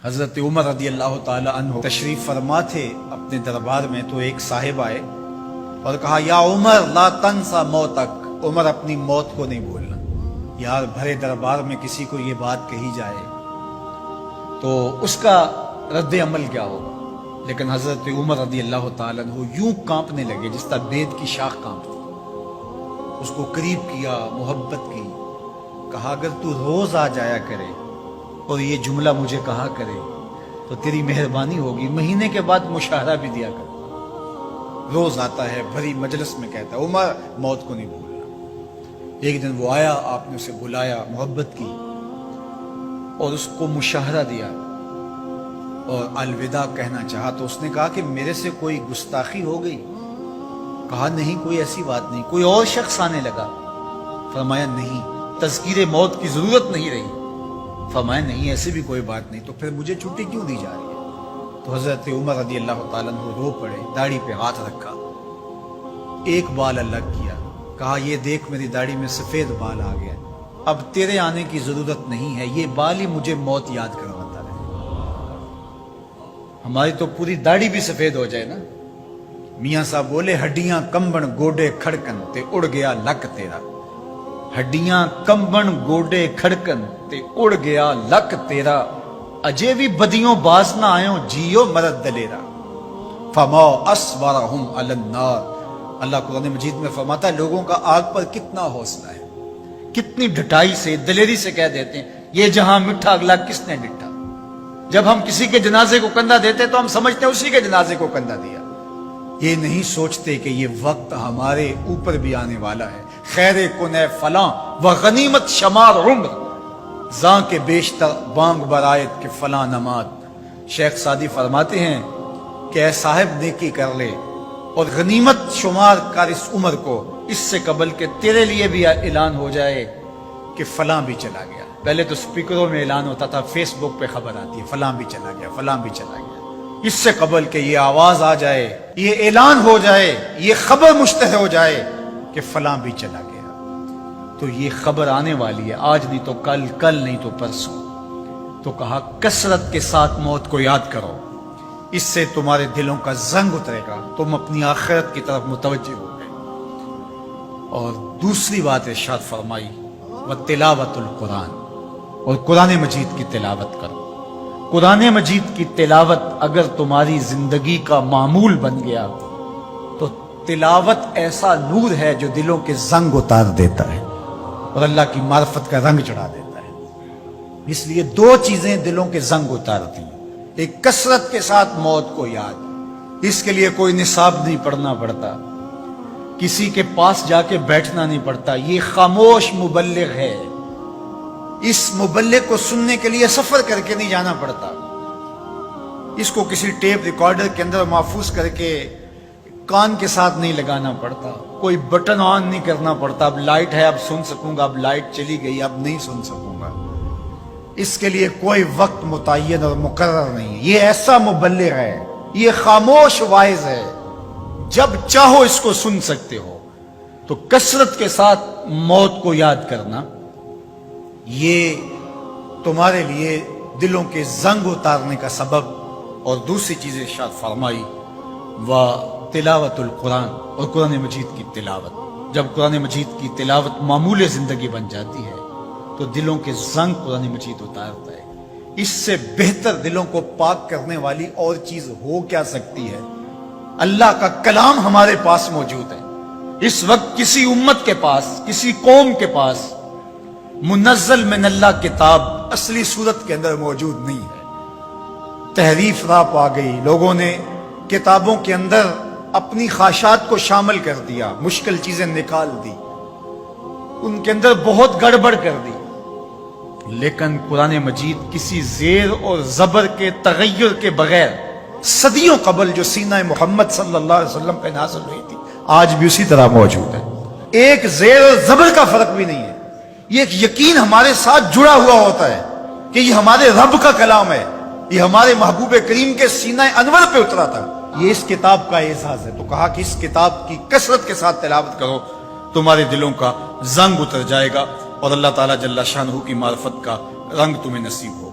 حضرت عمر رضی اللہ تعالی عنہ تشریف فرما تھے اپنے دربار میں، تو ایک صاحب آئے اور کہا یا عمر لا تنسا موتک، عمر اپنی موت کو نہیں بھولنا۔ یار بھرے دربار میں کسی کو یہ بات کہی جائے تو اس کا رد عمل کیا ہوگا، لیکن حضرت عمر رضی اللہ تعالی عنہ یوں کانپنے لگے جس طرح بید کی شاخ کانپتی۔ اس کو قریب کیا، محبت کی، کہا اگر تو روز آ جایا کرے اور یہ جملہ مجھے کہا کرے تو تیری مہربانی ہوگی، مہینے کے بعد مشاہرہ بھی دیا کر۔ روز آتا ہے، بھری مجلس میں کہتا ہے عمر موت کو نہیں بھولنا۔ ایک دن وہ آیا، آپ نے اسے بلایا، محبت کی اور اس کو مشاہرہ دیا اور الوداع کہنا چاہا، تو اس نے کہا کہ میرے سے کوئی گستاخی ہو گئی؟ کہا نہیں، کوئی ایسی بات نہیں۔ کوئی اور شخص آنے لگا؟ فرمایا نہیں۔ تذکیر موت کی ضرورت نہیں رہی؟ فرمایا نہیں، ایسی بھی کوئی بات نہیں۔ تو پھر مجھے چھٹی کیوں دی جا رہی ہے؟ تو حضرت عمر رضی اللہ تعالیٰ عنہ رو پڑے، داڑھی پہ ہاتھ رکھا، ایک بال الگ کیا، کہا یہ دیکھ میری داڑھی میں سفید بال آ گیا، اب تیرے آنے کی ضرورت نہیں ہے، یہ بال ہی مجھے موت یاد کرواتا رہے۔ ہماری تو پوری داڑھی بھی سفید ہو جائے نا۔ میاں صاحب بولے ہڈیاں کمبن گوڈے کھڑکن تے اڑ گیا لک تیرا، ہڈیاں کمبن گوڈے کھڑکن تے اڑ گیا لک تیرا، اجے بھی بدیوں باز نہ آئیں جیو مرد دلیرا، فما اصبرہم علی النار۔ اللہ قرآن مجید میں فرماتا ہے لوگوں کا آگ پر کتنا حوصلہ ہے، کتنی ڈٹائی سے، دلیری سے کہہ دیتے ہیں یہ جہاں مٹھا اگلا کس نے ڈٹھا۔ جب ہم کسی کے جنازے کو کندھا دیتے تو ہم سمجھتے ہیں اسی کے جنازے کو کندھا دیا، یہ نہیں سوچتے کہ یہ وقت ہمارے اوپر بھی آنے والا ہے۔ خیر کن فلاں و غنیمت شمار عمر، زاں کے بیشتر بانگ برایت کے فلاں نمات۔ شیخ سعدی فرماتے ہیں کہ اے صاحب نیکی کر لے اور غنیمت شمار کر اس عمر کو، اس سے قبل کہ تیرے لیے بھی اعلان ہو جائے کہ فلاں بھی چلا گیا۔ پہلے تو سپیکروں میں اعلان ہوتا تھا، فیس بک پہ خبر آتی ہے فلاں بھی چلا گیا، فلاں بھی چلا گیا۔ اس سے قبل کہ یہ آواز آ جائے، یہ اعلان ہو جائے، یہ خبر مشتہر ہو جائے کہ فلاں بھی چلا گیا، تو یہ خبر آنے والی ہے، آج نہیں تو کل، کل نہیں تو پرسوں۔ تو کہا کثرت کے ساتھ موت کو یاد کرو، اس سے تمہارے دلوں کا زنگ اترے گا، تم اپنی آخرت کی طرف متوجہ ہو گئے۔ اور دوسری بات ارشاد فرمائی وَتِلَاوَةُ الْقُرْآنِ، اور قرآن مجید کی تلاوت کرو۔ قرآن مجید کی تلاوت اگر تمہاری زندگی کا معمول بن گیا تو تلاوت ایسا نور ہے جو دلوں کے زنگ اتار دیتا ہے اور اللہ کی معرفت کا رنگ چڑھا دیتا ہے۔ اس لیے دو چیزیں دلوں کے زنگ اتارتی ہیں، ایک کثرت کے ساتھ موت کو یاد، اس کے لیے کوئی نصاب نہیں پڑھنا پڑتا، کسی کے پاس جا کے بیٹھنا نہیں پڑتا، یہ خاموش مبلغ ہے، اس مبلغ کو سننے کے لیے سفر کر کے نہیں جانا پڑتا، اس کو کسی ٹیپ ریکارڈر کے اندر محفوظ کر کے کان کے ساتھ نہیں لگانا پڑتا، کوئی بٹن آن نہیں کرنا پڑتا، اب لائٹ ہے اب سن سکوں گا، اب لائٹ چلی گئی اب نہیں سن سکوں گا، اس کے لیے کوئی وقت متعین اور مقرر نہیں ہے۔ یہ ایسا مبلغ ہے، یہ خاموش واعظ ہے، جب چاہو اس کو سن سکتے ہو۔ تو کثرت کے ساتھ موت کو یاد کرنا یہ تمہارے لیے دلوں کے زنگ اتارنے کا سبب۔ اور دوسری چیز ارشاد فرمائی وَتِلَاوَةُ الْقُرْآنِ، اور قرآن مجید کی تلاوت۔ جب قرآن مجید کی تلاوت معمول زندگی بن جاتی ہے تو دلوں کے زنگ قرآن مجید اتارتا ہے۔ اس سے بہتر دلوں کو پاک کرنے والی اور چیز ہو کیا سکتی ہے؟ اللہ کا کلام ہمارے پاس موجود ہے۔ اس وقت کسی امت کے پاس، کسی قوم کے پاس منزل من اللہ کتاب اصلی صورت کے اندر موجود نہیں ہے۔ تحریف راپ آ گئی، لوگوں نے کتابوں کے اندر اپنی خواہشات کو شامل کر دیا، مشکل چیزیں نکال دی، ان کے اندر بہت گڑبڑ کر دی، لیکن قرآن مجید کسی زیر اور زبر کے تغیر کے بغیر صدیوں قبل جو سینہ محمد صلی اللہ علیہ وسلم پہ نازل ہوئی تھی آج بھی اسی طرح موجود ہے۔ ایک زیر اور زبر کا فرق بھی نہیں ہے، یہ ایک یقین ہمارے ساتھ جڑا ہوا ہوتا ہے کہ یہ ہمارے رب کا کلام ہے، یہ ہمارے محبوب کریم کے سینہ انور پہ اترا تھا، یہ اس کتاب کا اعزاز ہے۔ تو کہا کہ اس کتاب کی کثرت کے ساتھ تلاوت کرو، تمہارے دلوں کا زنگ اتر جائے گا اور اللہ تعالیٰ جل شانہ کی معرفت کا رنگ تمہیں نصیب ہو۔